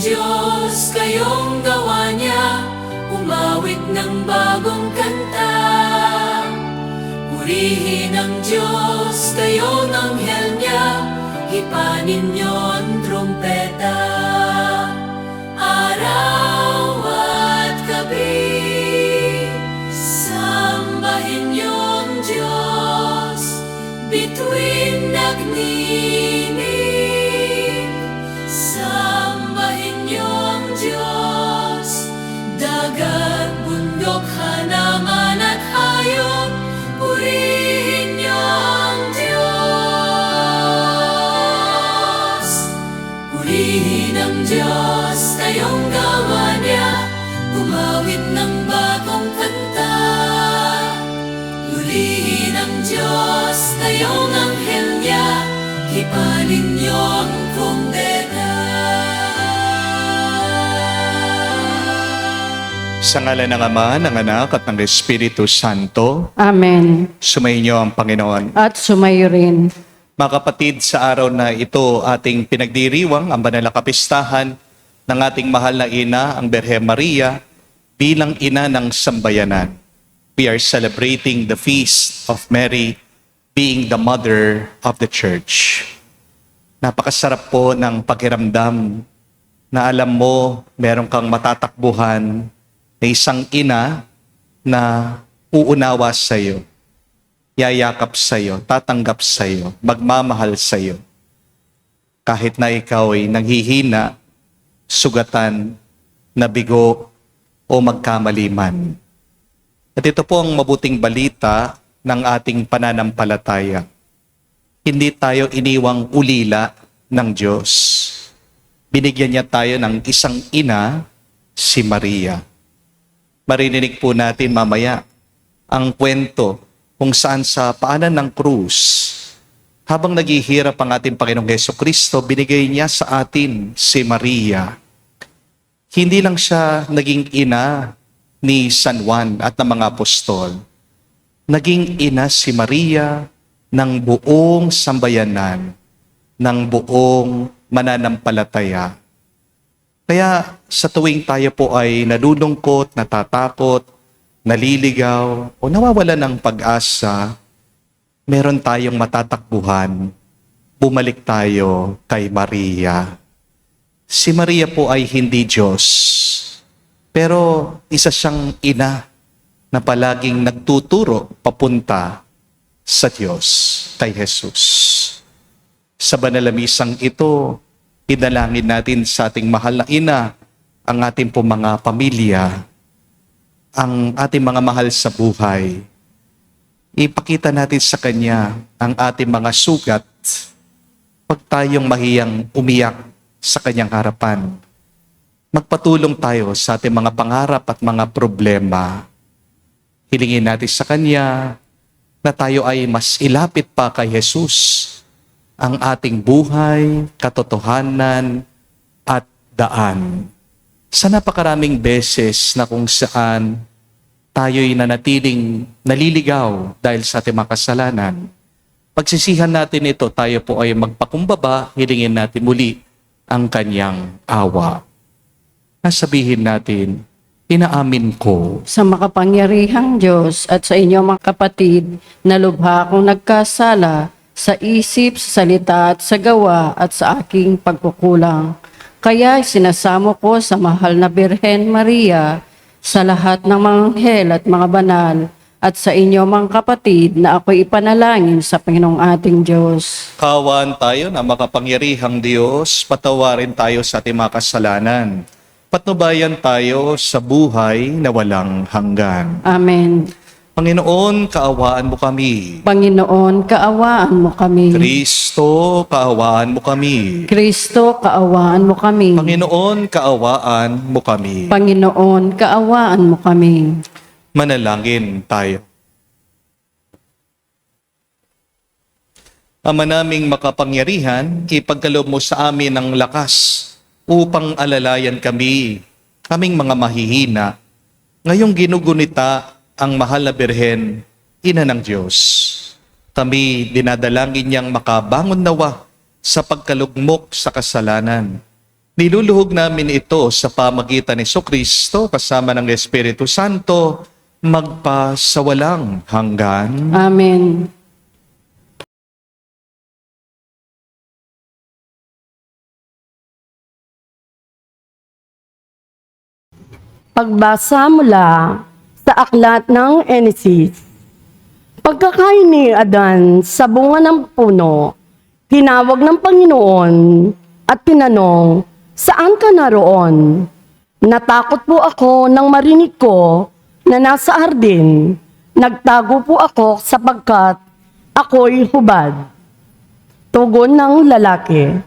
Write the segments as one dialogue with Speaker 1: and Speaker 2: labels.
Speaker 1: Diyos, kayong gawa niya, umawit ng bagong kanta. Purihin ang Diyos, kayong anghel niya, hipanin niyo ang trumpeta. Araw at gabi, sambahin niyo ang Diyos, bituin nagninig. Sambahin niyo ang Diyos, dagat, bundok, halaman at hayop, purihin niyo ang Diyos. Purihin ang Diyos, kayong gawa niya, gumawit ng bagong kanta. Purihin ang Diyos, kayong anghel niya, hipanin niyo ang trumpeta.
Speaker 2: Sa ngalan ng Ama, ng Anak, at ng Espiritu Santo,
Speaker 3: Amen.
Speaker 2: sumainyo ang Panginoon.
Speaker 3: At sumayo rin.
Speaker 2: Mga kapatid, sa araw na ito ating pinagdiriwang ang banal na kapistahan ng ating mahal na ina, ang Birhen Maria, bilang ina ng sambayanan. We are celebrating the feast of Mary being the mother of the church. Napakasarap po ng pakiramdam na alam mo meron kang matatakbuhan na isang ina na uunawa sa iyo, yayakap sa iyo, tatanggap sa iyo, magmamahal sa iyo. Kahit na ikaw ay nanghihina, sugatan, nabigo, o magkamali man. At ito po ang mabuting balita ng ating pananampalataya. Hindi tayo iniwang ulila ng Diyos. Binigyan niya tayo ng isang ina, si Maria. Marininig po natin mamaya ang kwento kung saan sa paanan ng krus, habang naghihirap ang ating Panginoong Jesucristo, binigay niya sa atin si Maria. Hindi lang siya naging ina ni San Juan at ng mga apostol. Naging ina si Maria ng buong sambayanan, ng buong mananampalataya. Kaya sa tuwing tayo po ay nalulungkot, natatakot, naliligaw, o nawawala ng pag-asa, meron tayong matatakbuhan, bumalik tayo kay Maria. Si Maria po ay hindi Diyos, pero isa siyang ina na palaging nagtuturo papunta sa Diyos, kay Jesus. Sa banal na misang ito, idalangin natin sa ating mahal na ina, ang ating po mga pamilya, ang ating mga mahal sa buhay. Ipakita natin sa Kanya ang ating mga sugat. Huwag tayong mahiyang umiyak sa Kanyang harapan. Magpatulong tayo sa ating mga pangarap at mga problema. Hilingin natin sa Kanya na tayo ay mas ilapit pa kay Jesus, ang ating buhay, katotohanan, at daan. Sa napakaraming beses na kung saan tayo'y nanatiling naliligaw dahil sa ating mga kasalanan, pagsisihan natin ito, tayo po ay magpakumbaba, hilingin natin muli ang Kanyang awa. Nasabihin natin, inaamin ko
Speaker 3: Sa makapangyarihang Diyos at sa inyo mga kapatid, na lubha akong nagkasala sa isip, sa salita at sa gawa at sa aking pagkukulang. Kaya sinasamo ko sa mahal na Birhen Maria, sa lahat ng mga anghel at mga banal, at sa inyo mga kapatid na ako'y ipanalangin sa Panginoong ating Diyos.
Speaker 2: kawan tayo na makapangyarihang Diyos, patawarin tayo sa ating mga kasalanan. Patnubayan tayo sa buhay na walang hanggan.
Speaker 3: Amen.
Speaker 2: Panginoon, kaawaan mo kami.
Speaker 3: Panginoon, kaawaan mo kami.
Speaker 2: Kristo, kaawaan mo kami.
Speaker 3: Kristo, kaawaan mo kami.
Speaker 2: Panginoon, kaawaan mo kami.
Speaker 3: Panginoon, kaawaan mo kami.
Speaker 2: Manalangin tayo. Ama naming makapangyarihan, ipagkaloob mo sa amin ang lakas upang alalayan kaming mga mahihina, ngayong ginugunita ang mahal na Birhen, Ina ng Diyos. Kami dinadalangin niyang makabangon nawa sa pagkalugmok sa kasalanan Niluluhog namin ito sa pamagitan ni Kristo kasama ng Espiritu Santo magpasawalang hanggan.
Speaker 3: Amen.
Speaker 4: Pagbasa mula sa aklat ng Genesis. Pagkakain ni Adan sa bunga ng puno, tinawag ng Panginoon at tinanong, "Saan ka naroon?" "Natakot po ako nang marinig ko na nasa hardin. Nagtago po ako sapagkat ako'y hubad." Tugon ng lalaki,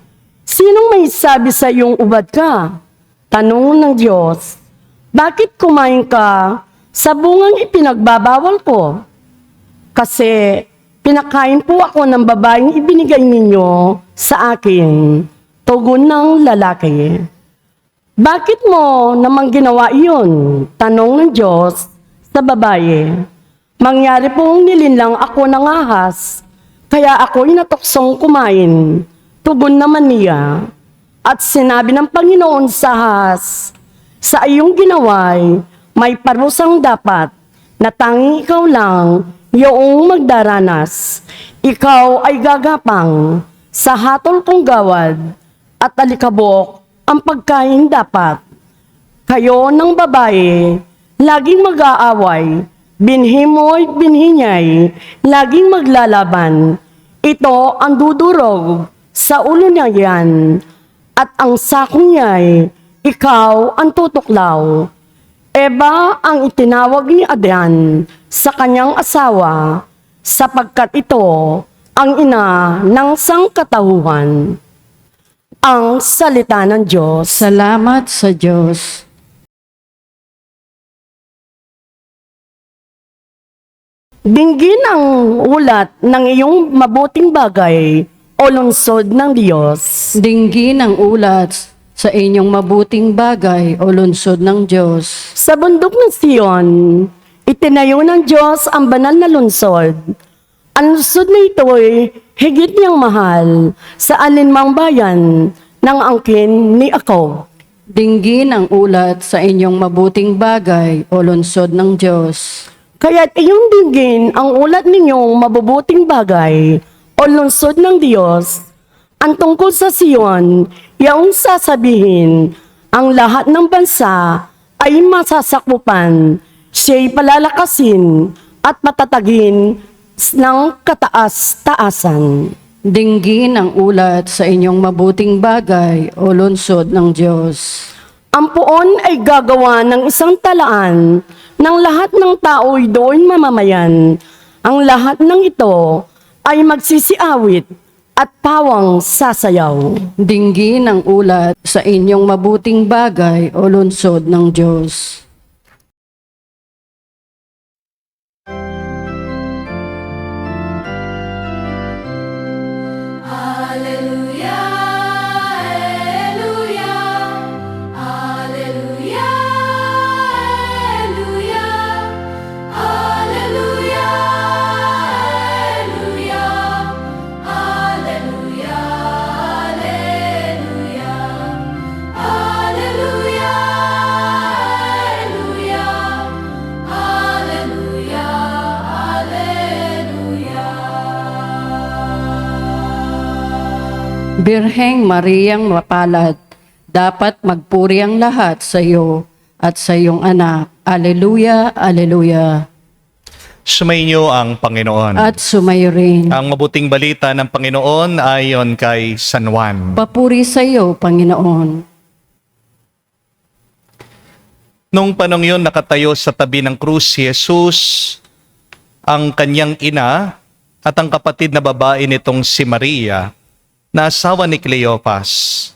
Speaker 4: "Sinong may sabi sa iyong ubad ka?" Tanong ng Diyos, "Bakit kumain ka sa bungang ipinagbabawal ko?" "Kasi pinakain po ako ng babaeng ibinigay ninyo sa akin." Tugon ng lalaki. "Bakit mo namang ginawa iyon?" Tanong ng Diyos sa babae. "Mangyari pong nilinlang ako ng ahas, kaya ako'y natuksong kumain." Tugon naman niya. At sinabi ng Panginoon sa ahas, "Sa iyong ginaway, may parusang dapat na tanging ikaw lang yung magdaranas. Ikaw ay gagapang sa hatol kong gawad at alikabok ang pagkain dapat. Kayo ng babae, laging mag-aaway, binhi mo'y binhi niya'y laging maglalaban. Ito ang dudurog sa ulo niya yan, at ang sakong niya'y ikaw ang tutuklaw." Eva ang itinawag ni Adan sa kanyang asawa, sapagkat ito ang ina ng sangkatauhan. Ang salita ng Diyos.
Speaker 3: Salamat sa Diyos.
Speaker 4: Dinggin ang ulat ng iyong mabuting bagay o lungsod ng Diyos.
Speaker 3: Dinggin ang ulat sa inyong mabuting bagay o lungsod ng Diyos.
Speaker 4: Sa bundok ng Sion, itinayo ng Diyos ang banal na lungsod. Ang lungsod na ito'y higit niyang mahal sa alinmang bayan ng angkin ni Jacob.
Speaker 3: Dinggin ang ulat sa inyong mabuting bagay o lungsod ng Diyos.
Speaker 4: Kaya't iyong dinggin ang ulat ninyong mabubuting bagay o lungsod ng Diyos. Ang tungkol sa Sion, iyong sasabihin, ang lahat ng bansa ay masasakupan. Siya'y palalakasin at patatagin ng kataas-taasan.
Speaker 3: Dinggin ang ulat sa inyong mabuting bagay o lungsod ng Diyos.
Speaker 4: Ang puon ay gagawa ng isang talaan ng lahat ng tao'y doon mamamayan. Ang lahat ng ito ay magsisiawit at pawang sasayaw.
Speaker 3: Dinggin ang ulat sa inyong mabuting bagay o lungsod ng Diyos.
Speaker 1: Alleluia, Alleluia, Alleluia, Alleluia, Alleluia, Alleluia, Alleluia, Alleluia, Alleluia, Alleluia, Alleluia, Alleluia.
Speaker 3: Birheng Mariang mapalad, dapat magpuri ang lahat sa iyo at sa iyong anak. Alleluia, Alleluia.
Speaker 2: Sumainyo ang Panginoon.
Speaker 3: At sumayo rin.
Speaker 2: Ang mabuting balita ng Panginoon ayon kay San Juan.
Speaker 3: Papuri sa iyo, Panginoon.
Speaker 2: Nung panong yun, nakatayo sa tabi ng krus si Jesus, ang kanyang ina at ang kapatid na babae nitong si Maria, na asawa ni Cleopas.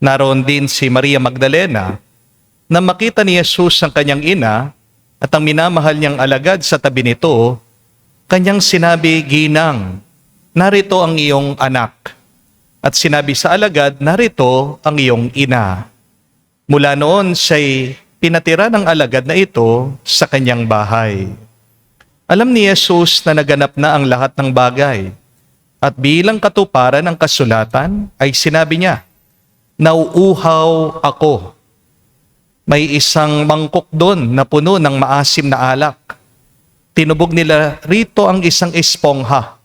Speaker 2: Naroon din si Maria Magdalena, na makita ni Jesus ang kanyang ina at ang minamahal niyang alagad sa tabi nito, kanyang sinabi, "Ginang, narito ang iyong anak." At sinabi sa alagad, "Narito ang iyong ina." Mula noon siya'y pinatira ng alagad na ito sa kanyang bahay. Alam ni Jesus na naganap na ang lahat ng bagay, at bilang katuparan ng kasulatan ay sinabi niya, nauuhaw ako. May isang mangkok doon na puno ng maasim na alak. Tinubog nila rito ang isang espongha.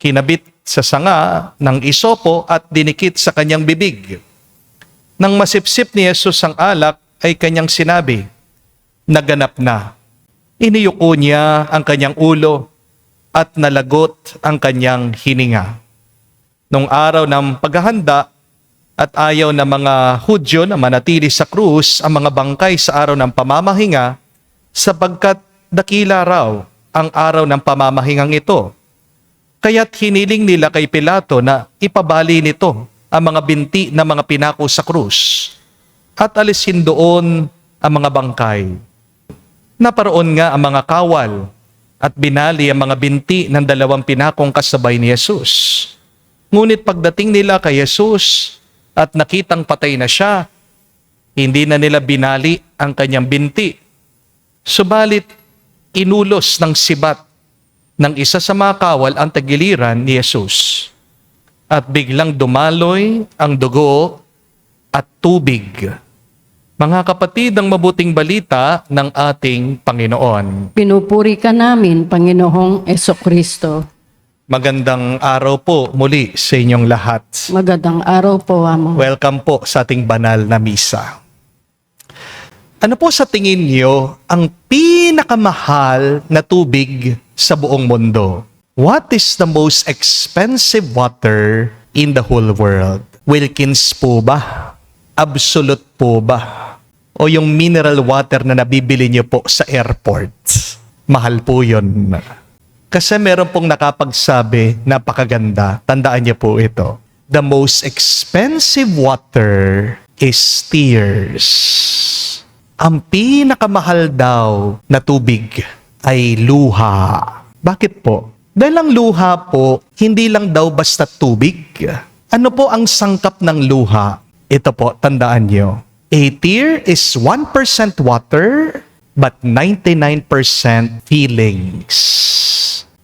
Speaker 2: Kinabit sa sanga ng isopo at dinikit sa kanyang bibig. Nang masipsip ni Jesus ang alak, ay kanyang sinabi, naganap na. Iniyuko niya ang kanyang ulo at nalagot ang kanyang hininga. Nung araw ng paghahanda at ayaw ng mga Hudyo na manatili sa krus ang mga bangkay sa araw ng pamamahinga, sapagkat dakila raw ang araw ng pamamahingang ito. Kaya't hiniling nila kay Pilato na ipabali nito ang mga binti na mga pinako sa krus at alisin doon ang mga bangkay. Naparoon nga ang mga kawal at binali ang mga binti ng dalawang pinakong kasabay ni Jesus. Ngunit pagdating nila kay Jesus at nakitang patay na siya, hindi na nila binali ang kanyang binti. Subalit, inulos ng sibat ng isa sa mga kawal ang tagiliran ni Jesus. At biglang dumaloy ang dugo at tubig. Mga kapatid, ang mabuting balita ng ating Panginoon.
Speaker 3: Pinupuri ka namin, Panginoong Esokristo.
Speaker 2: Magandang araw po muli sa inyong lahat.
Speaker 3: Magandang araw po, Amo.
Speaker 2: Welcome po sa ating banal na misa. Ano po sa tingin niyo ang pinakamahal na tubig sa buong mundo? What is the most expensive water in the whole world? Wilkins po ba? Absolute po ba? O yung mineral water na nabibili niyo po sa airport? Mahal po yun. Kasi meron pong nakapagsabi, napakaganda, tandaan niyo po ito. The most expensive water is tears. Ang pinakamahal daw na tubig ay luha. Bakit po? Dahil ang luha po, hindi lang daw basta tubig. Ano po ang sangkap ng luha? Ito po, tandaan nyo. A tear is 1% water, but 99% feelings.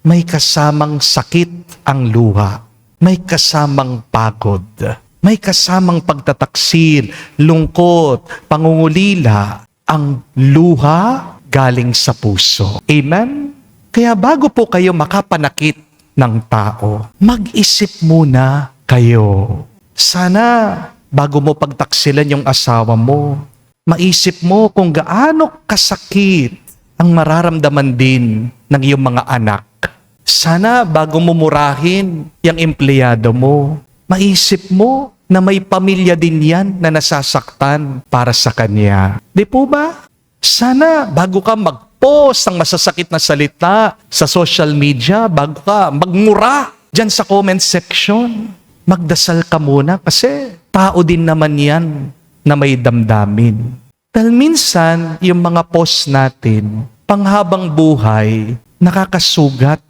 Speaker 2: May kasamang sakit ang luha. May kasamang pagod. May kasamang pagtataksil, lungkot, pangungulila. Ang luha galing sa puso. Amen? Kaya bago po kayo makapanakit ng tao, mag-isip muna kayo. Sana bago mo pagtaksilan yung asawa mo, maisip mo kung gaano kasakit ang mararamdaman din ng iyong mga anak. Sana bago mo murahin yung empleyado mo, maisip mo na may pamilya din yan na nasasaktan para sa kanya. Di po ba? Sana bago ka mag-post ng masasakit na salita sa social media, bago ka magmura dyan sa comment section, magdasal ka muna kasi tao din naman yan na may damdamin. Dahil minsan, yung mga post natin, panghabang buhay, nakakasugat,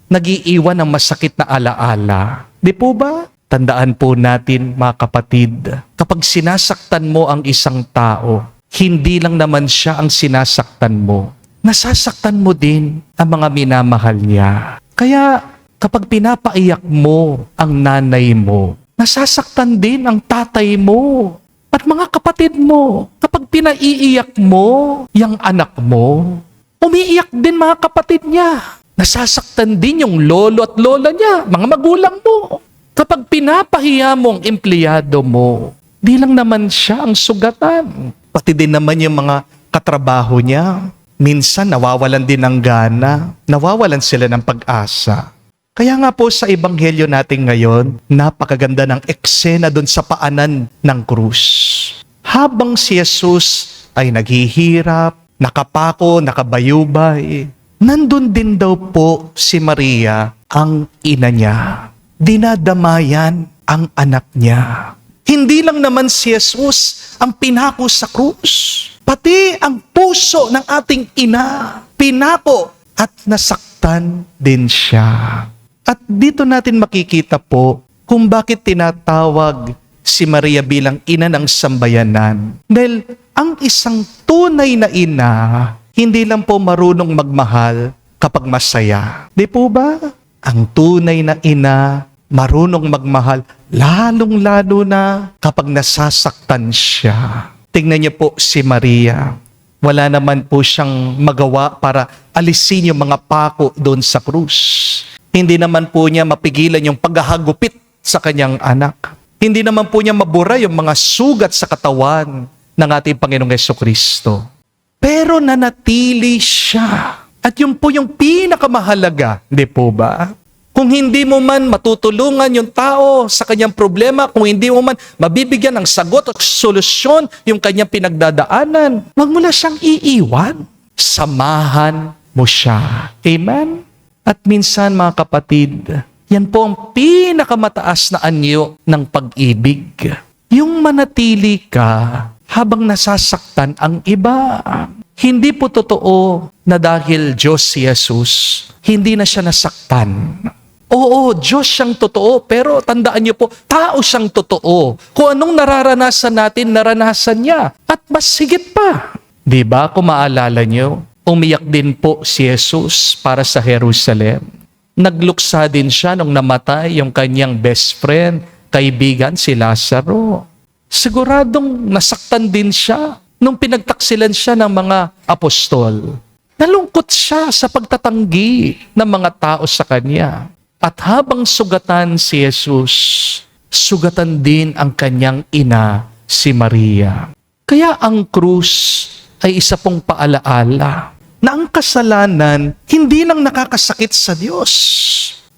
Speaker 2: nag-iiwan ng masakit na alaala. Di po ba? Tandaan po natin, mga kapatid, kapag sinasaktan mo ang isang tao, hindi lang naman siya ang sinasaktan mo. Nasasaktan mo din ang mga minamahal niya. Kaya kapag pinapaiyak mo ang nanay mo, nasasaktan din ang tatay mo at mga kapatid mo. Kapag pinaiiyak mo yung anak mo, umiiyak din mga kapatid niya. Nasasaktan din yung lolo at lola niya, mga magulang mo. Kapag pinapahiya mo ang empleyado mo, di lang naman siya ang sugatan. Pati din naman yung mga katrabaho niya. Minsan nawawalan din ng gana, nawawalan sila ng pag-asa. Kaya nga po sa ebanghelyo natin ngayon, napakaganda ng eksena doon sa paanan ng krus. Habang si Jesus ay naghihirap, nakapako, nakabayubay, nandun din daw po si Maria, ang ina niya. Dinadamayan ang anak niya. Hindi lang naman si Jesus ang pinako sa krus. Pati ang puso ng ating ina, pinako at nasaktan din siya. At dito natin makikita po kung bakit tinatawag si Maria bilang ina ng sambayanan. Dahil ang isang tunay na ina, hindi lang po marunong magmahal kapag masaya. Di po ba? Ang tunay na ina, marunong magmahal, lalong-lalo na kapag nasasaktan siya. Tingnan niyo po si Maria. Wala naman po siyang magawa para alisin yung mga pako doon sa krus. Hindi naman po niya mapigilan yung paghahagupit sa kanyang anak. Hindi naman po niya mabura yung mga sugat sa katawan ng ating Panginoong Jesucristo. Pero nanatili siya. At yun po yung pinakamahalaga, di po ba? Kung hindi mo man matutulungan yung tao sa kanyang problema, kung hindi mo man mabibigyan ng sagot o solusyon yung kanyang pinagdadaanan, wag mo na siyang iiwan. Samahan mo siya. Amen? At minsan mga kapatid, yan po ang pinakamataas na anyo ng pag-ibig. Yung manatili ka habang nasasaktan ang iba. Hindi po totoo na dahil Diyos si Jesus, hindi na siya nasaktan. Oo, Diyos siyang totoo, pero tandaan niyo po, tao siyang totoo. Kung anong nararanasan natin, naranasan niya. At mas higit pa. Di ba, kung maalala niyo, umiyak din po si Jesus para sa Jerusalem. Nagluksa din siya nung namatay yung kanyang best friend, kaibigan si Lazaro. Siguradong nasaktan din siya nung pinagtaksilan siya ng mga apostol. Nalungkot siya sa pagtatanggi ng mga tao sa kanya. At habang sugatan si Jesus, sugatan din ang kanyang ina, si Maria. Kaya ang krus ay isa pong paalaala na ang kasalanan hindi lang nakakasakit sa Diyos.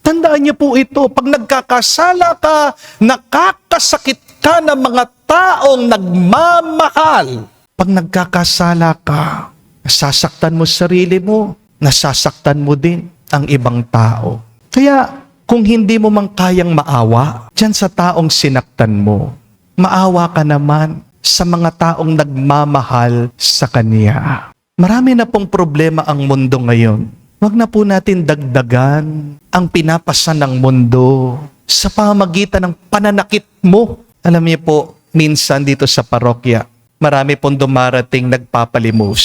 Speaker 2: Tandaan niyo po ito, pag nagkakasala ka, nakakasakit ka ng mga taong nagmamahal. Pag nagkakasala ka, nasasaktan mo sarili mo, nasasaktan mo din ang ibang tao. Kaya kung hindi mo man kayang maawa dyan sa taong sinaktan mo, maawa ka naman sa mga taong nagmamahal sa Kanya. Marami na pong problema ang mundo ngayon. Huwag na po natin dagdagan ang pinapasan ng mundo sa pamamagitan ng pananakit mo. Alam niyo po, minsan dito sa parokya, marami pong dumarating nagpapalimos.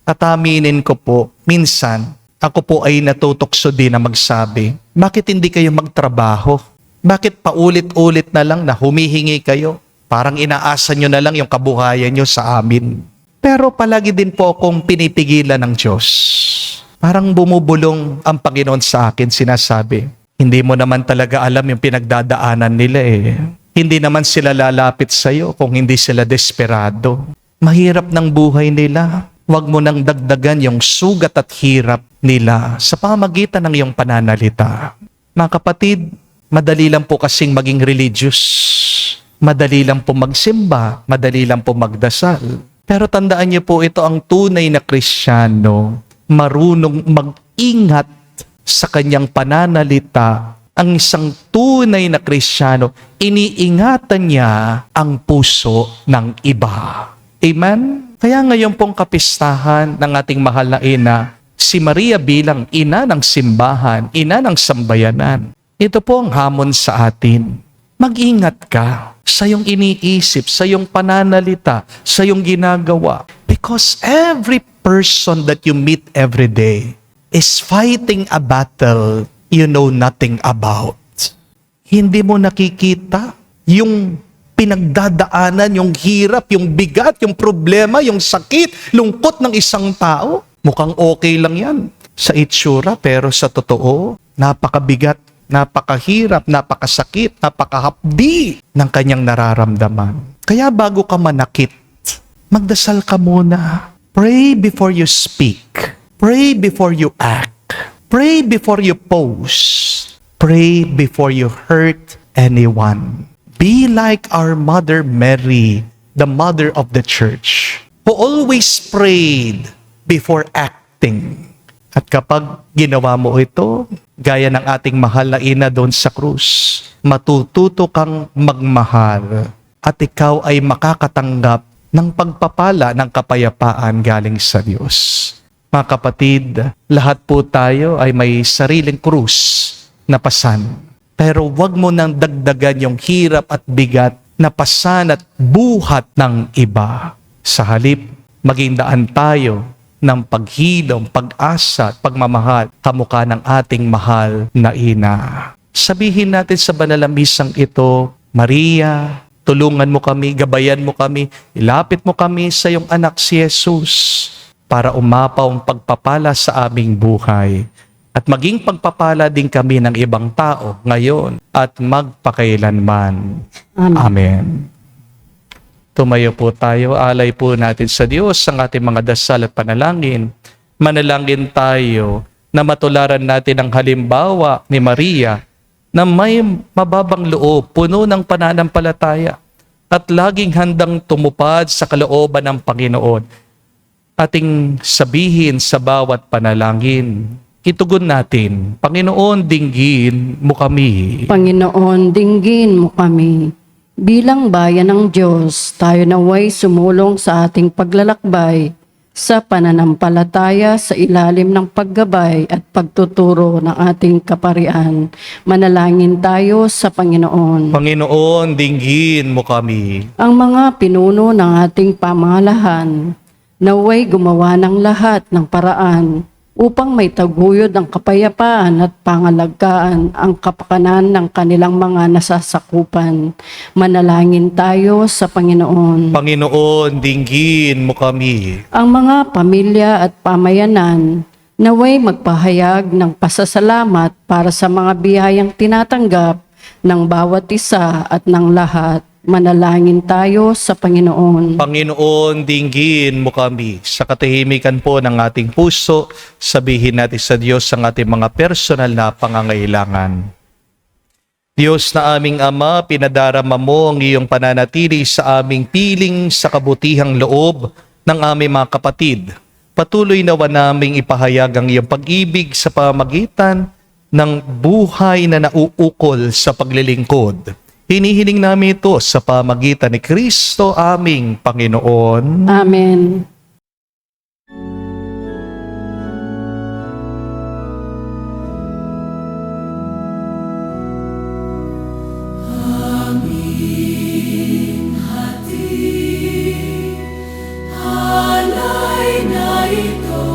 Speaker 2: At aminin ko po, minsan, ako po ay natutokso din na magsabi, bakit hindi kayo magtrabaho? Bakit paulit-ulit na lang na humihingi kayo? Parang inaasa nyo na lang yung kabuhayan nyo sa amin. Pero palagi din po akong pinipigilan ng Diyos. Parang bumubulong ang Panginoon sa akin, sinasabi, hindi mo naman talaga alam yung pinagdadaanan nila eh. Hindi naman sila lalapit sa'yo kung hindi sila desperado. Mahirap ng buhay nila. Huwag mo nang dagdagan yung sugat at hirap nila sa pamamagitan ng iyong pananalita. Mga kapatid, madali lang po kasing maging religious. Madali lang po magsimba. Madali lang po magdasal. Pero tandaan niyo po, ito ang tunay na Kristiyano, marunong mag-ingat sa kanyang pananalita. Ang isang tunay na Kristiyano, iniingatan niya ang puso ng iba. Amen? Kaya ngayon pong kapistahan ng ating mahal na ina, si Maria bilang ina ng simbahan, ina ng sambayanan. Ito po ang hamon sa atin. Mag-ingat ka sa iyong iniisip, sa iyong pananalita, sa iyong ginagawa. Because every person that you meet every day is fighting a battle you know nothing about. Hindi mo nakikita yung pinagdadaanan, yung hirap, yung bigat, yung problema, yung sakit, lungkot ng isang tao. Mukhang okay lang yan sa itsura, pero sa totoo, napakabigat, napakahirap, napakasakit, napakahapdi ng kanyang nararamdaman. Kaya bago ka manakit, magdasal ka muna. Pray before you speak. Pray before you act. Pray before you post. Pray before you hurt anyone. Be like our Mother Mary, the Mother of the Church, who always prayed before acting. At kapag ginawa mo ito, gaya ng ating mahal na ina doon sa krus, matututo kang magmahal at ikaw ay makakatanggap ng pagpapala ng kapayapaan galing sa Diyos. Mga kapatid, lahat po tayo ay may sariling krus na pasan. Pero wag mo nang dagdagan yung hirap at bigat na pasan at buhat ng iba. Sa halip, maging daan tayo ng paghilom, pag-asa at pagmamahal kamukha ng ating mahal na ina. Sabihin natin sa banal na misang ito, Maria, tulungan mo kami, gabayan mo kami, ilapit mo kami sa iyong anak si Jesus para umapaw ang pagpapala sa aming buhay at maging pagpapala din kami ng ibang tao ngayon at magpakailanman. Amen. Tumayo po tayo, alay po natin sa Diyos ang ating mga dasal at panalangin. Manalangin tayo na matularan natin ang halimbawa ni Maria na may mababang loob, puno ng pananampalataya at laging handang tumupad sa kalooban ng Panginoon. Ating sabihin sa bawat panalangin, itugon natin, Panginoon, dinggin mo kami.
Speaker 3: Panginoon, dinggin mo kami. Bilang bayan ng Diyos, tayo naway sumulong sa ating paglalakbay sa pananampalataya sa ilalim ng paggabay at pagtuturo ng ating kaparian. Manalangin tayo sa Panginoon.
Speaker 2: Panginoon, dinggin mo kami.
Speaker 3: Ang mga pinuno ng ating pamahalaan, naway gumawa ng lahat ng paraan upang may taguyod ang kapayapaan at pangalagkaan ang kapakanan ng kanilang mga nasasakupan. Manalangin tayo sa Panginoon.
Speaker 2: Panginoon, dinggin mo kami.
Speaker 3: Ang mga pamilya at pamayanan naway magpahayag ng pasasalamat para sa mga biyayang tinatanggap ng bawat isa at ng lahat. Manalangin tayo sa Panginoon.
Speaker 2: Panginoon, dinggin mo kami. Sa katahimikan po ng ating puso, sabihin natin sa Diyos ang ating mga personal na pangangailangan. Diyos na aming Ama, pinadarama mo ang iyong pananatili sa aming piling sa kabutihang loob ng aming mga kapatid. Patuloy nawa naming ipahayag ang iyong pag-ibig sa pamagitan ng buhay na nauukol sa paglilingkod. Hinihiling namin ito sa pamagitan ni Kristo aming Panginoon.
Speaker 3: Amen.
Speaker 1: Alay na ito,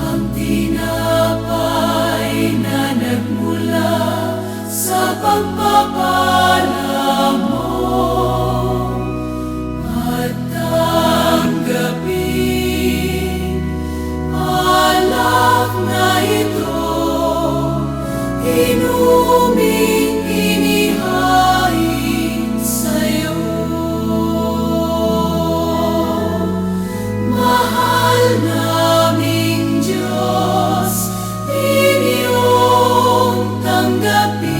Speaker 1: ang tinapay na nagmula sa pagpapala mo. At tanggapin, alak na ito, inuming inihain sa'yo. Mahal naming Diyos, inyong tanggapin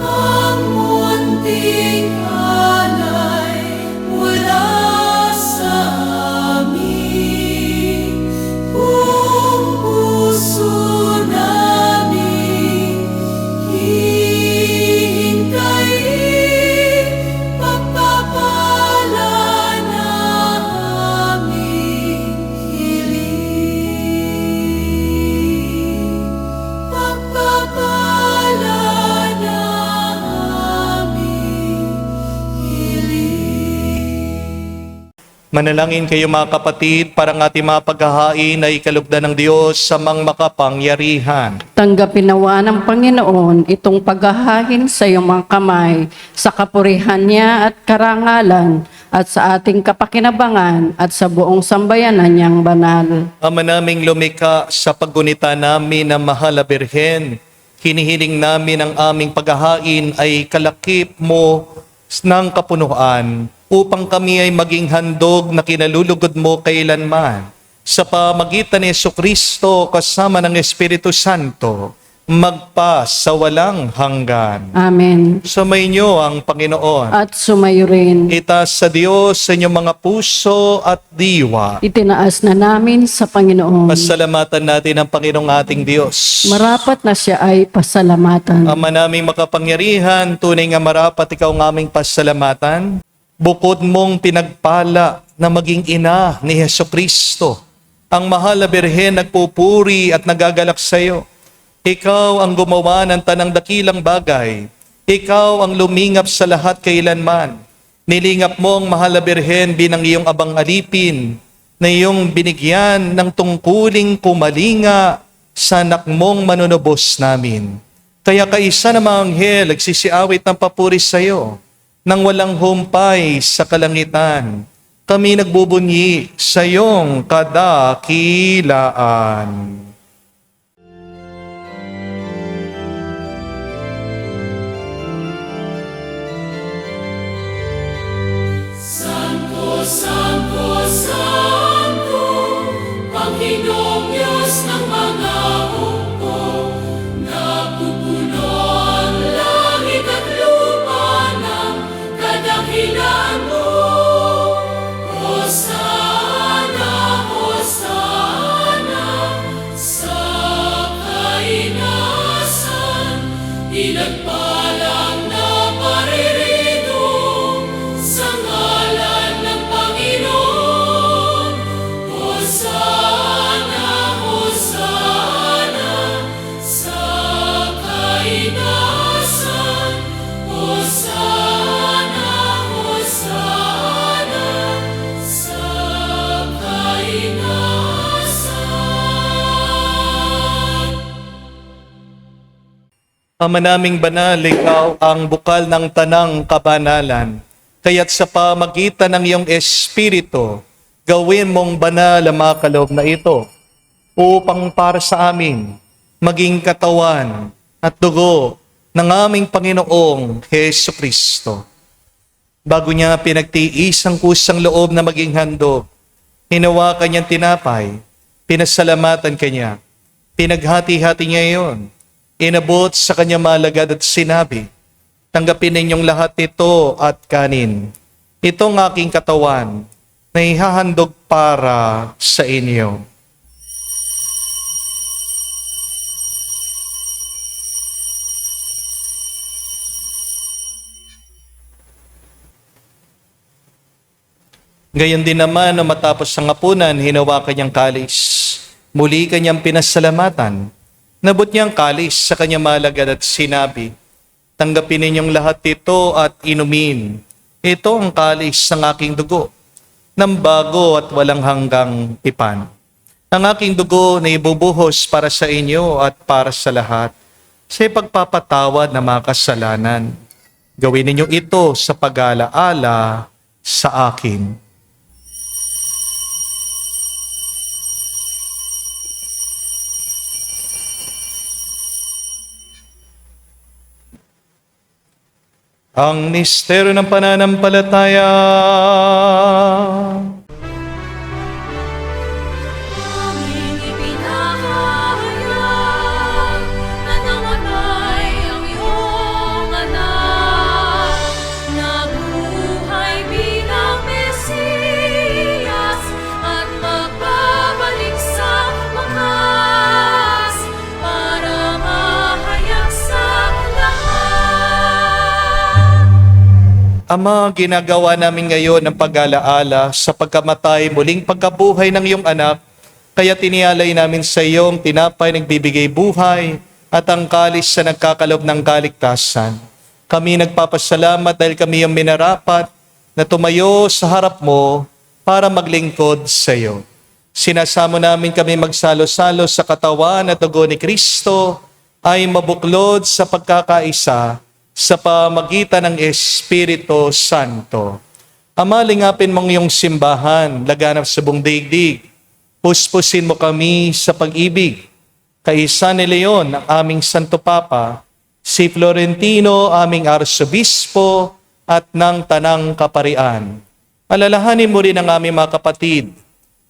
Speaker 1: ang munting alay mula sa amin. Buong puso namin hihintayin, pagpapala na aming hiling. Pagpapala na aming hiling.
Speaker 2: Manalangin kayo mga kapatid para ang ating mga paghahain ay kalugdan ng Diyos sa mga makapangyarihan.
Speaker 3: Tanggapin nawa ng Panginoon itong paghahain sa iyong mga kamay sa kapurihan niya at karangalan at sa ating kapakinabangan at sa buong sambayanan niyang banal.
Speaker 2: Ama naming lumikha, sa paggunita namin ng mahal na Birhen, hinihiling namin ang aming paghahain ay kalakip mo ng kapunuan upang kami ay maging handog na kinalulugod mo kailanman. Sa pamagitan ni Jesucristo kasama ng Espiritu Santo, magpa sa walang hanggan.
Speaker 3: Amen.
Speaker 2: Sumainyo ang Panginoon.
Speaker 3: At sumayo rin.
Speaker 2: Itaas sa Diyos sa inyong mga puso at diwa.
Speaker 3: Itinaas na namin sa Panginoon.
Speaker 2: Pasalamatan natin ang Panginoong ating Diyos.
Speaker 3: Marapat na siya ay pasalamatan.
Speaker 2: Ama naming makapangyarihan, tunay nga marapat ikaw ang aming pasalamatan. Bukod mong pinagpala na maging ina ni Jesucristo, ang mahal na Birhen nagpupuri at nagagalak sa iyo. Ikaw ang gumawa ng tanang dakilang bagay. Ikaw ang lumingap sa lahat kailanman. Nilingap mo ang mahal na Birhen bilang iyong abang alipin na iyong binigyan ng tungkuling kumalinga sa anak mong manunubos namin. Kaya kaisa ng mga anghel nagsisiawit ng papuri sa iyo, nang walang humpay sa kalangitan. Kami nagbubunyi sa iyong kadakilaan.
Speaker 1: Santo, Santo, Santo, Panginoong Diyos ng mga hukbo, napupuno ang langit at lupa ng kadakilan mo. Hosana, Hosana, sa kainasan, pinagpalang na paririto sa ngalan ng Panginoon. Hosana, Hosana, sa kainasan. Hosana, Hosana, sa kainasan.
Speaker 2: Ama naming banal, ikaw ang bukal ng tanang kabanalan. Kaya't sa pamagitan ng iyong Espiritu, gawin mong banal ang mga kaloob na ito upang para sa amin maging katawan at dugo ng aming Panginoong Hesu Kristo. Bago niya pinagtiis ang kusang loob na maging handog, hinawakan niyang tinapay, pinasalamatan kanya, pinaghati-hati niya iyon, inabot sa kanya malagad at sinabi, tanggapin ninyong lahat ito at kanin. Itong aking katawan na ihahandog para sa inyo. Gayon din naman, no matapos ang hapunan, hinawakan niyang kalis. Muli kanyang pinasalamatan. Nabot niyang kalis sa kanyang malagad at sinabi, tanggapin ninyong lahat ito at inumin. Ito ang kalis ng aking dugo, ng bago at walang hanggang tipan. Ang aking dugo na ibubuhos para sa inyo at para sa lahat, sa pagpapatawad ng mga kasalanan. Gawin ninyo ito sa pag-alaala sa akin. Ang misteryo ng pananampalataya.
Speaker 1: Aming ipinahayag na namatay ang iyong anak, nabuhay bilang Mesiyas at magbabalik sa wakas para mahayag sa lahat.
Speaker 2: Ama, ginagawa namin ngayon ng pag-alaala sa pagkamatay, muling pagkabuhay ng iyong anak, kaya tinialay namin sa iyong tinapay nagbibigay buhay at ang kalis sa nagkakalob ng kaligtasan. Kami nagpapasalamat dahil kami ang minarapat na tumayo sa harap mo para maglingkod sa iyo. Sinasamo namin kami magsalo-salo sa katawan at dugo ni Kristo ay mabuklod sa pagkakaisa sa pamagitan ng Espiritu Santo. Ama, lingapin mong iyong simbahan, laganap sa buong daigdig. Puspusin mo kami sa pag-ibig. Kaisa ni Leon, ang aming Santo Papa, si Florentino, aming Arsobispo, at ng Tanang Kaparian. Alalahanin mo rin ang aming mga kapatid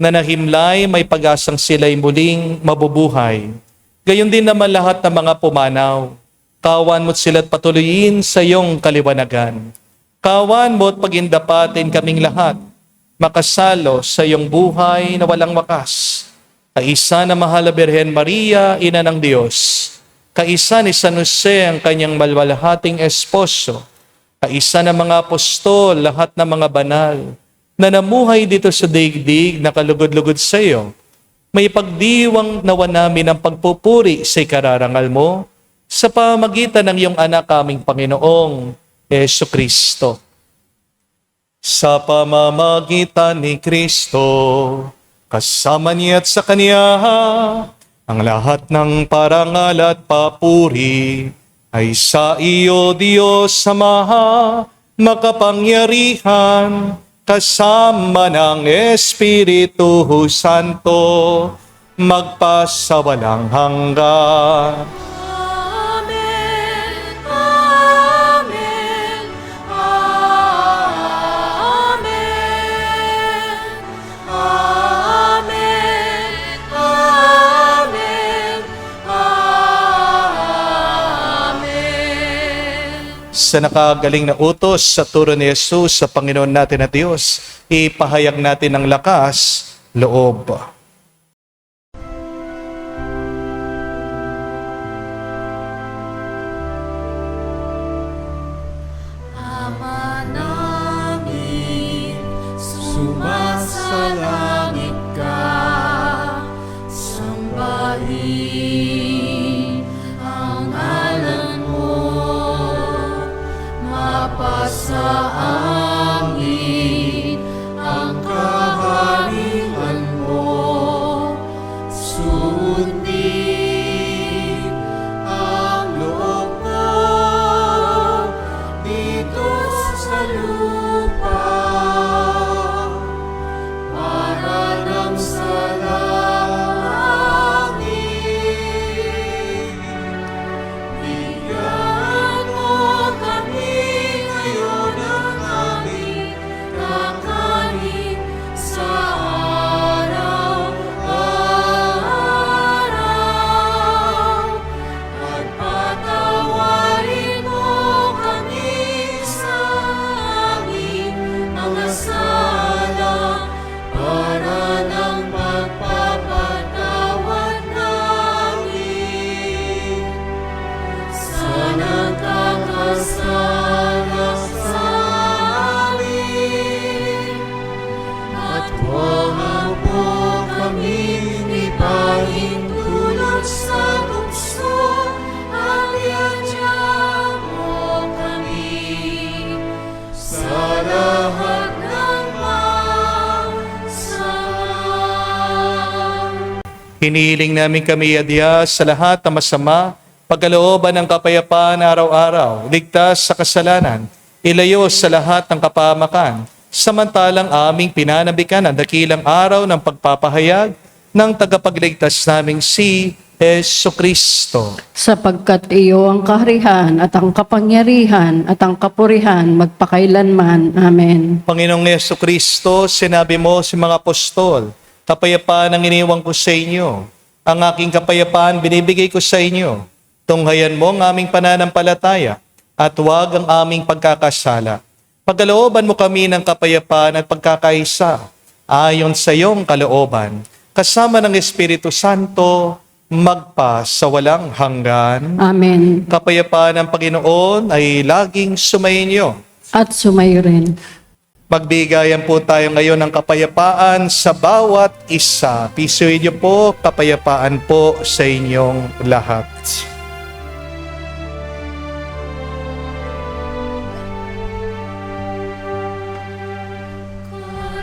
Speaker 2: na nahimlay, may pag-asang sila'y muling mabubuhay. Gayon din naman lahat ng mga pumanaw. Kawan mo't sila't patuloyin sa iyong kaliwanagan. Kawan mo't pagindapatin kaming lahat, makasalo sa iyong buhay na walang wakas. Kaisa na mahal na Birhen Maria, Ina ng Diyos. Kaisa ni San Jose, ang kanyang malwalhating esposo. Kaisa ng mga apostol, lahat ng mga banal, na namuhay dito sa daigdig na kalugod-lugod sa iyo. May pagdiwang nawa namin ang pagpupuri sa ikararangal mo, sa pamagitan ng iyong anak aming Panginoong Hesu Kristo. Sa pamamagitan ni Kristo, kasama niya at sa Kanya, Ang lahat ng parangal at papuri ay sa iyo, Diyos Ama, makapangyarihan, kasama ng Espiritu Santo, magpasawalang hanggan.
Speaker 1: Amen. Amen. Amen. Amen. Amen. Amen.
Speaker 2: Sa nakagaling na utos sa turo ni Jesus sa Panginoon natin na Diyos, ipahayag natin ng lakas, loob.
Speaker 1: Ama namin, sumasalangit ka, sambahin ang ngalan mo, mapasa amin ang kaharian mo, sundin ang loob mo dito sa lupa para nang sa langit. Bigyan mo kami ngayon ng aming kakanin sa araw-araw at patawarin mo kami sa aming mga sala para ng pagpapatawad namin sa nagkakasala sa amin. At huwag mo kami ipahintulot sa tukso, at iadya mo kami sa lahat ng masama.
Speaker 2: Hinihiling namin kami adya sa lahat ng masama, pagkalooban ng kapayapaan araw-araw, ligtas sa kasalanan, ilayo sa lahat ng kapahamakan, samantalang aming pinanabikan ang dakilang araw ng pagpapahayag ng tagapagligtas naming si Jesucristo.
Speaker 3: Sapagkat iyo ang kaharihan at ang kapangyarihan at ang kapurihan magpakailanman. Amen.
Speaker 2: Panginoong Jesucristo, sinabi mo sa mga apostol, kapayapaan ang iniwan ko sa inyo. Ang aking kapayapaan binibigay ko sa inyo. Tunghayan mo ang aming pananampalataya at huwag ang aming pagkakasala. Pagkalooban mo kami ng kapayapaan at pagkakaisa ayon sa iyong kalooban, kasama ng Espiritu Santo, magpa sa walang hanggan.
Speaker 3: Amen.
Speaker 2: Kapayapaan ng Panginoon ay laging sumainyo.
Speaker 3: At sumayo rin.
Speaker 2: Magbigayan po tayo ngayon ng kapayapaan sa bawat isa. Pisuin niyo po, kapayapaan po sa inyong lahat.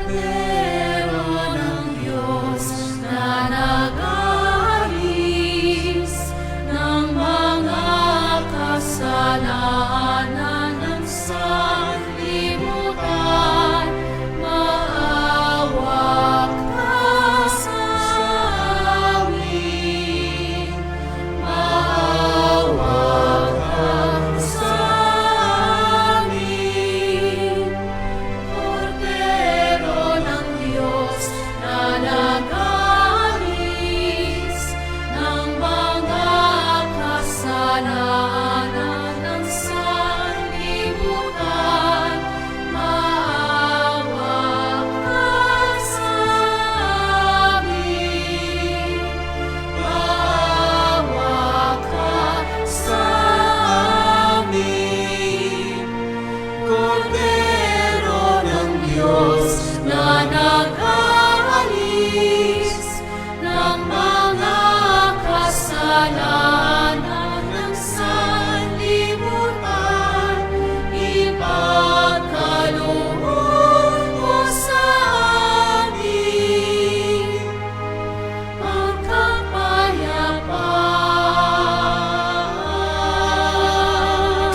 Speaker 1: Kordero ng Diyos na nag-aalis ng mga kasalanan ng sanlibutan, maawa ka sa amin. Maawa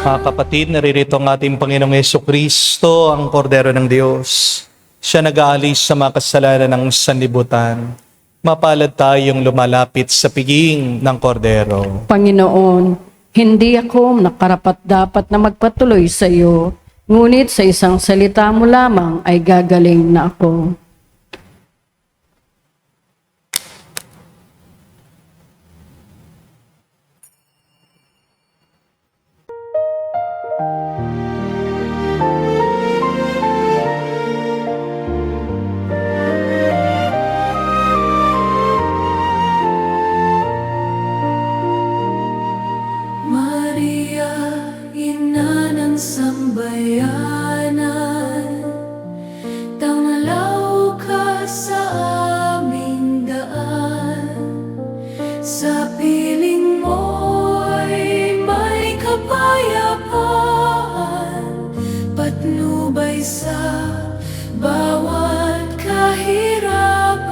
Speaker 2: Mga kapatid, naririto ang ating Panginoong Kristo, ang kordero ng Diyos. Siya nag-aalis sa mga kasalanan ng sanlibutan. Mapalad tayong lumalapit sa piging ng kordero.
Speaker 3: Panginoon, hindi ako nakarapat-dapat na magpatuloy sa iyo, ngunit sa isang salita mo lamang ay gagaling na ako.
Speaker 1: Maria, ina ng sambayanan, tanglaw ka sa aming daan. Sa piling mo'y may kapayapaan, patnubay sa bawat kahirapan.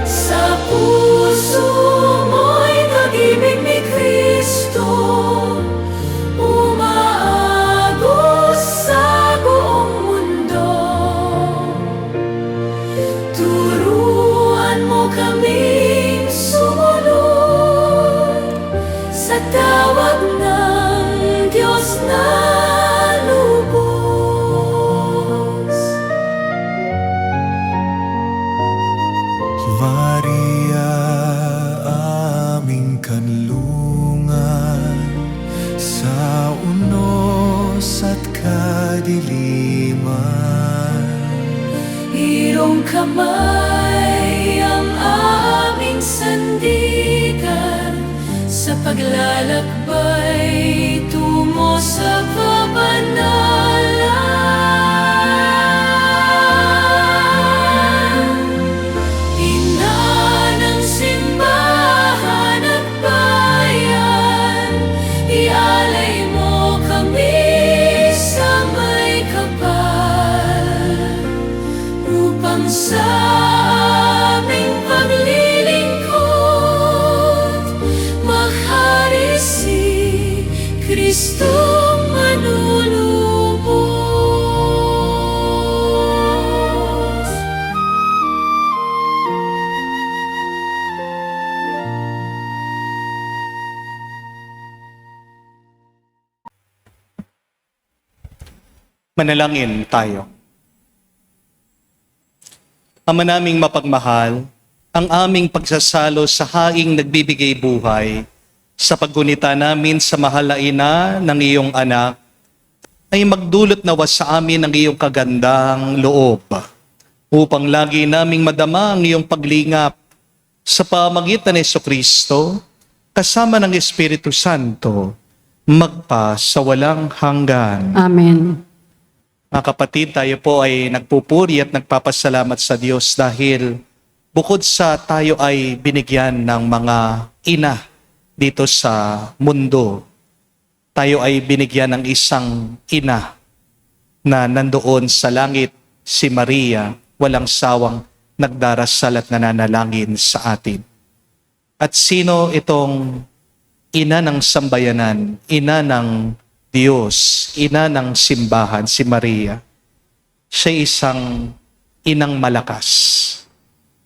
Speaker 1: Sa puso mo'y pag-ibig ni Kristo, umaagos sa buong mundo. Turuan mo kaming sumunod sa tawag ng Diyos na lubos.
Speaker 5: Maria, aming kanlungan sa unos at kadiliman.
Speaker 1: Iyong kamay ang aming sandigan sa paglalakbay tungo sa kabanalan. Ina ng simbahan at bayan, ialay mo kami sa may kapal, upang sa aming paglilingkod mahari si Kristong manlulubos.
Speaker 2: Manalangin tayo. Ama naming mapagmahal, ang aming pagsasalo sa haing nagbibigay buhay, sa paggunita namin sa mahal na ina ng iyong anak, ay magdulot nawa sa amin ang iyong kagandang loob, upang lagi naming madama ang iyong paglingap sa pamagitan ni Kristo, kasama ng Espiritu Santo, magpa sa walang hanggan.
Speaker 3: Amen.
Speaker 2: Mga kapatid, tayo po ay nagpupuri at nagpapasalamat sa Diyos dahil bukod sa tayo ay binigyan ng mga ina dito sa mundo, tayo ay binigyan ng isang ina na nandoon sa langit, si Maria, walang sawang nagdarasal at nananalangin sa atin. At sino itong ina ng sambayanan, ina ng Diyos, ina ng simbahan, si Maria? Siya isang inang malakas,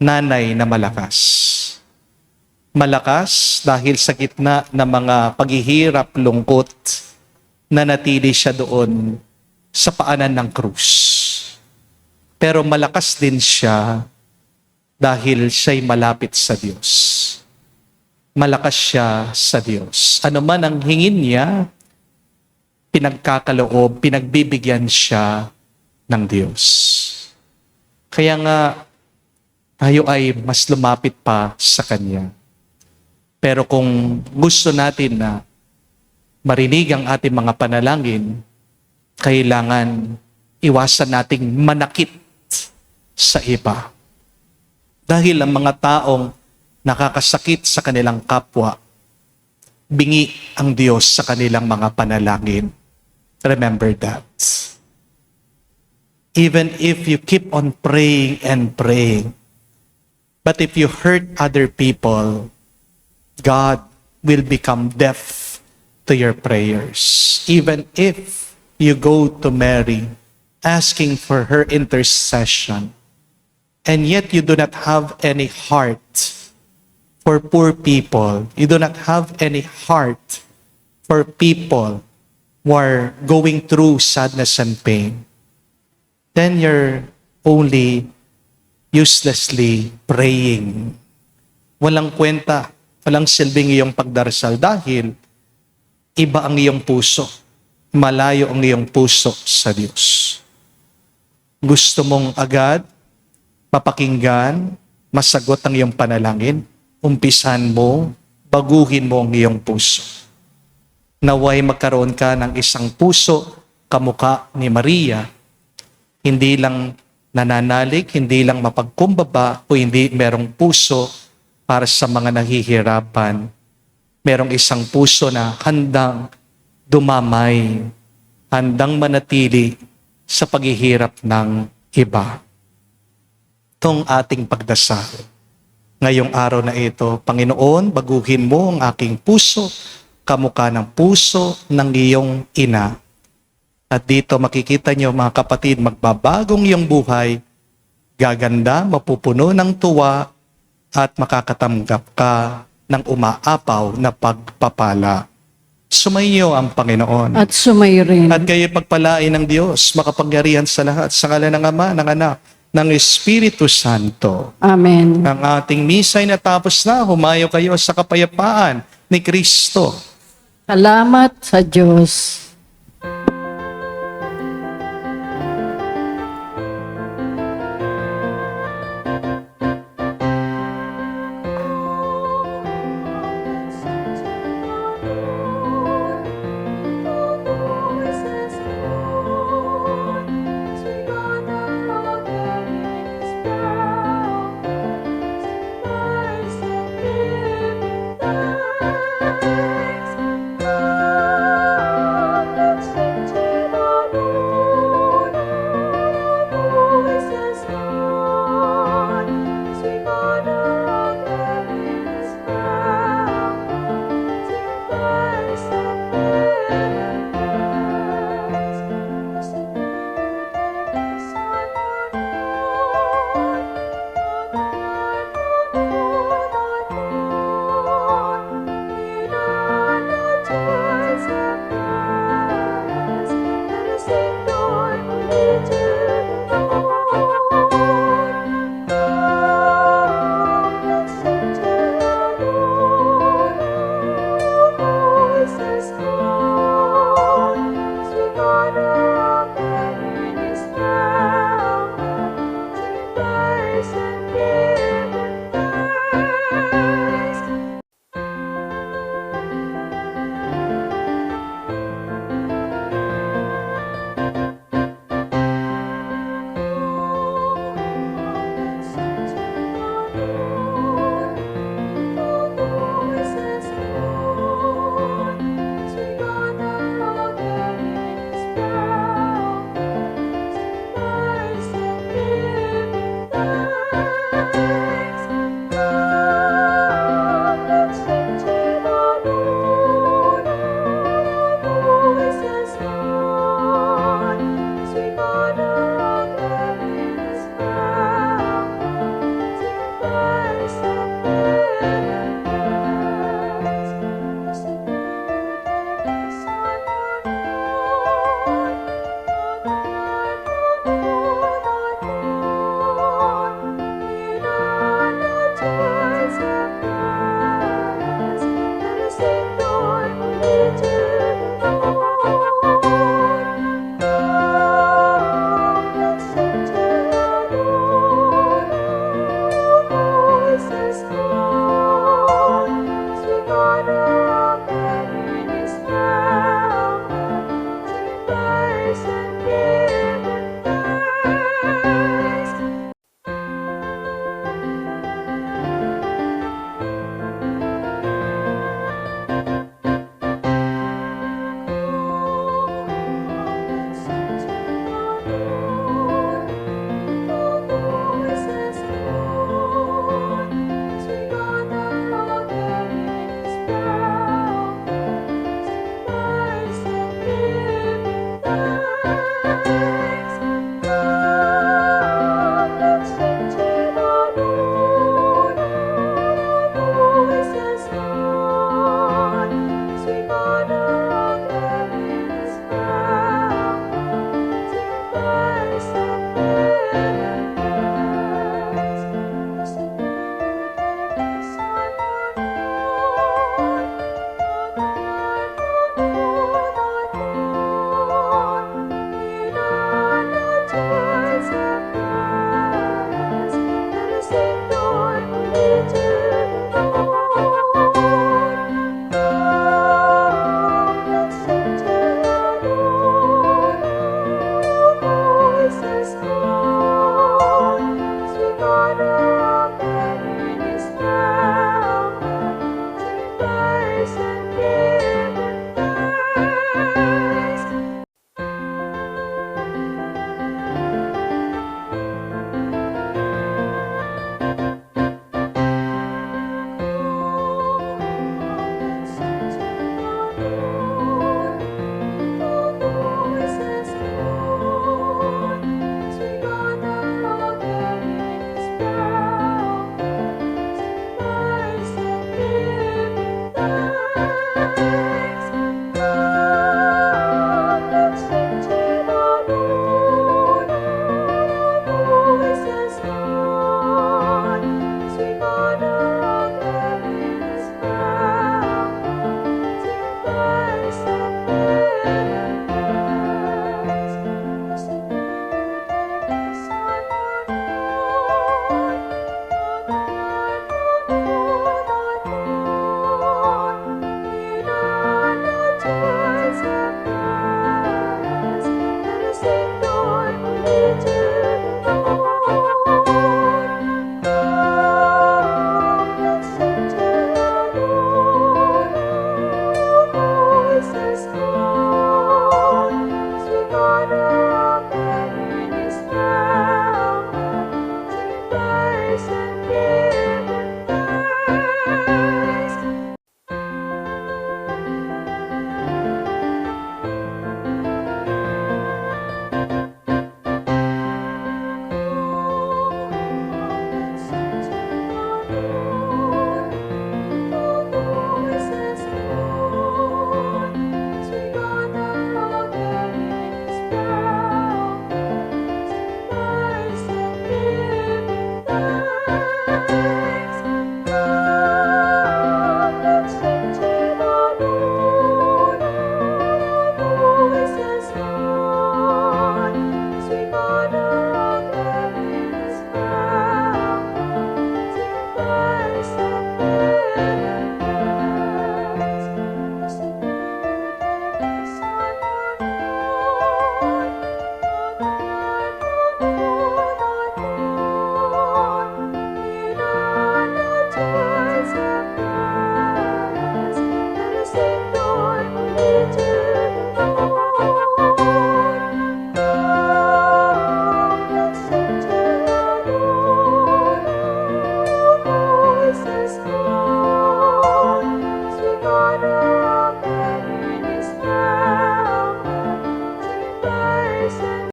Speaker 2: nanay na malakas. Malakas dahil sa gitna ng mga paghihirap, lungkot, nanatili siya doon sa paanan ng krus. Pero malakas din siya dahil siya'y malapit sa Diyos. Malakas siya sa Diyos. Ano man ang hingin niya, pinagkakaloob, pinagbibigyan siya ng Diyos. Kaya nga, tayo ay mas lumapit pa sa Kanya. Pero kung gusto natin na marinig ang ating mga panalangin, kailangan iwasan nating manakit sa iba. Dahil ang mga taong nakakasakit sa kanilang kapwa, bingi ang Diyos sa kanilang mga panalangin. Remember that. Even if you keep on praying and praying, but if you hurt other people, God will become deaf to your prayers. Even if you go to Mary asking for her intercession, and yet you do not have any heart for poor people, you do not have any heart for people who are going through sadness and pain, then you're only uselessly praying. Walang kwenta, walang silbing iyong pagdarasal dahil iba ang iyong puso. Malayo ang iyong puso sa Diyos. Gusto mong agad mapakinggan, masagot ang iyong panalangin, umpisan mo, baguhin mo ang iyong puso. Naway magkaroon ka ng isang puso kamukha ni Maria, hindi lang nananalig, hindi lang mapagkumbaba, o hindi merong puso para sa mga nahihirapan. Merong isang puso na handang dumamay, handang manatili sa paghihirap ng iba. Itong ating pagdasal. Ngayong araw na ito, Panginoon, baguhin mo ang aking puso, kamukha ng puso ng iyong ina. At dito makikita niyo mga kapatid, magbabagong iyong buhay, gaganda, mapupuno ng tuwa, at makakatanggap ka ng umaapaw na pagpapala. Sumayo ang Panginoon.
Speaker 3: At sumayo rin.
Speaker 2: At kayo pagpalain ng Diyos, makapangyarihan sa lahat, sa ngalan ng Ama, ng Anak, ng Espiritu Santo.
Speaker 3: Amen.
Speaker 2: Ang ating misa ay natapos na, humayo kayo sa kapayapaan ni Kristo.
Speaker 3: Salamat sa Diyos.